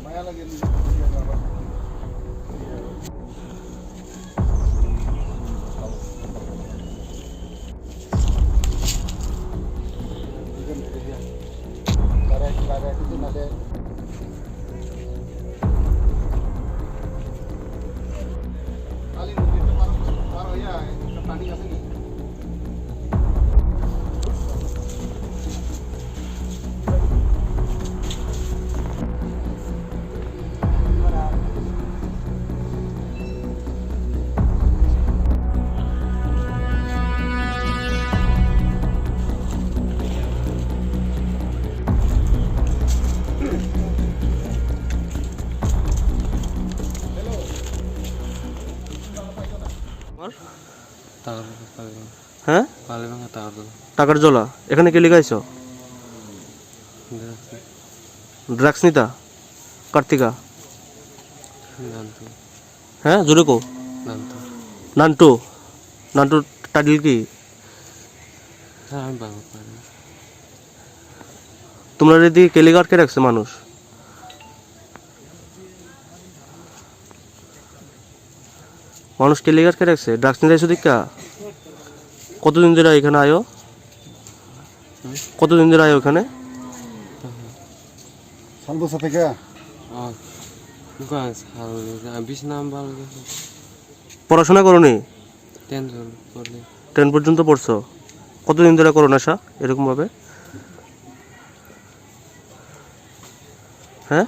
মায়া লাগে হ্যাঁ টাকার জলা এখানে কে লিখাইছো ড্রাগস নিতা কার্তিকা হ্যাঁ জোরে কো নান্টু নান্টু টাইটেল কি তোমরা যদি কেলিগার্ড কে রাখছে মানুষ মানুষ কেলিগার্ড কে রাখছে ড্রাগস নিতে এসো দীক্ষা কতদিন ধরে এখানে আয়ো কতদিন ধরে আয়ো এখানে পড়াশোনা করো নি 10 পর্যন্ত পড়ছো কতদিন ধরে করো নেশা এরকম ভাবে হ্যাঁ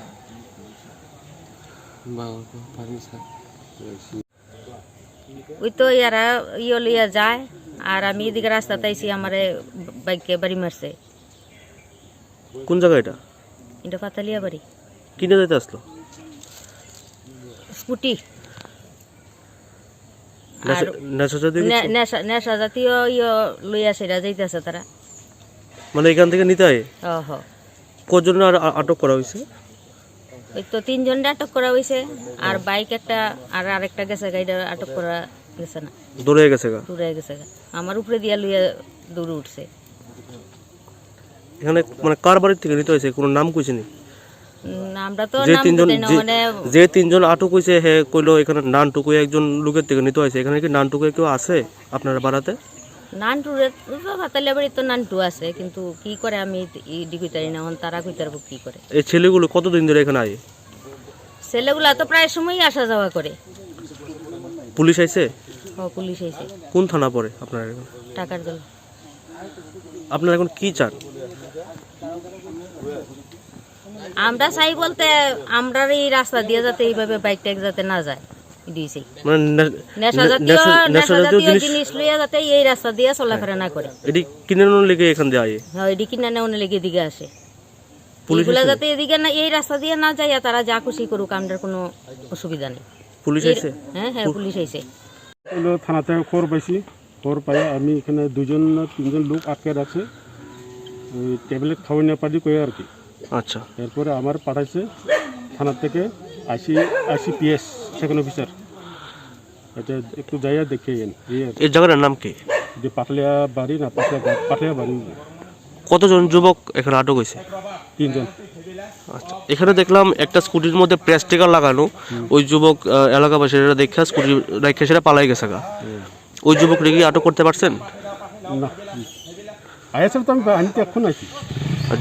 ওই তো ইয়ারা ইয়ে লিয়া যায় আর আমি এদিকে রাস্তাতে আইছি আমারে বাইকে বাড়ি মারছে কোন জায়গা এটা এটা পাতালিয়া বাড়ি কিনে যেতে আসলো স্কুটি নেশা জাতীয় ইয়ে লইয়া সেটা যাইতেছে তারা মানে এখান থেকে নিতে হয় কজন আটক করা হয়েছে ওই তো 3 জনকে আটক করা হয়েছে আর বাইক একটা আর আরেকটা গেছে গাড়িটা আটক করা গেছে না দৌড়ে গেছে আমার উপরে দিয়া লইয়া দৌড়ে উঠছে এখানে মানে কার বাড়ি থেকে নিতে হয়েছে কোনো নাম কইছে নি নামটা তো যে 3 জন আটক হয়েছে হে কইলো এখানে নানটুকু একজন লোকের থেকে নিতে হয়েছে এখানে কি নানটুকু কেউ আছে আপনার বাড়াতে নানটুরে পাতালিয়া বাড়ি তো নানটু আছে কিন্তু কি করে আমি ডিগুইতারি না তারা কইতার কি করে এই ছেলেগুলো কতদিন ধরে এখানে আয় ছেলেগুলা তো প্রায় সময়ই আসা যাওয়া করে পুলিশ আইছে পুলিশ আইছে কোন থানা পড়ে আপনার এখানে টাকার জল আপনারা এখন কি চান আমরা চাই বলতে আমরা এই রাস্তা দিয়ে যাতে এইভাবে বাইক ট্যাক যাতে না যায় দিয়েছি নেশা জাতীয় জিনিস লইয়া যাতে এই রাস্তা দিয়ে চলাফেরা না করে এটি কিনে লেগে এখান দিয়ে আয় হ্যাঁ এটি কিনে নেওয়ার লেগে এদিকে আসে পুলিশগুলা যাতে এদিকে না এই রাস্তা দিয়ে না যায় তারা যা খুশি করুক আমাদের কোনো অসুবিধা নেই পুলিশ আইছে হ্যাঁ পুলিশ আইছে থানাতে খবর পাইছি খবর পাই আমি এখানে 2 না 3 জন লোক আটকে রাখছে ওই ট্যাবলেট খাওয়াই না পারি কয়ে আর কি আচ্ছা এরপরে আমার পাঠাইছে থানা থেকে আইসিপিএস সেকেন্ড অফিসার এটা একটু যাইয়া দেখে এই জায়গাটার নাম কি যে পাটলিয়া বাড়ি না পাটলিয়া বাড়ি কতজন যুবক এখানে আটক হয়েছে 3 জন আচ্ছা এখানে দেখলাম একটা স্কুটির মধ্যে প্রেস স্টিকার লাগানো ওই যুবক এলাকাবাসীরা দেখে স্কুটি রেখে সেটা পালাই গেছে ওই যুবক রেখে আটক করতে পারছেন না আইসা তো আমি তো এখন আইছি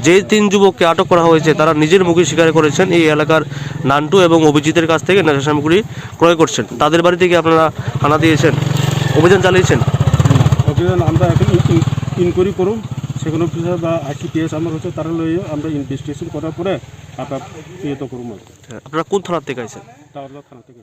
যে 3 যুবককে আটক করা হয়েছে তারা নিজের মুখে স্বীকার করেছেন এই এলাকার নান্টু এবং অভিজিতের কাছ থেকে নেশা সামগ্রী ক্রয় করছেন তাদের বাড়ি থেকে আপনারা হানা দিয়েছেন অভিযান চালিয়েছেন অভিযান আমরা এখন ইনকোয়ারি করুন সেকেন্ড অফিসার বা আইসিপিএস আমার হচ্ছে তারা লইয়ে আমরা ইনভেস্টিগেশন করার পরে আপনার ইয়ে তো করুন আপনারা কোন থানা থেকে আইছেন টাওয়ার থানা থেকে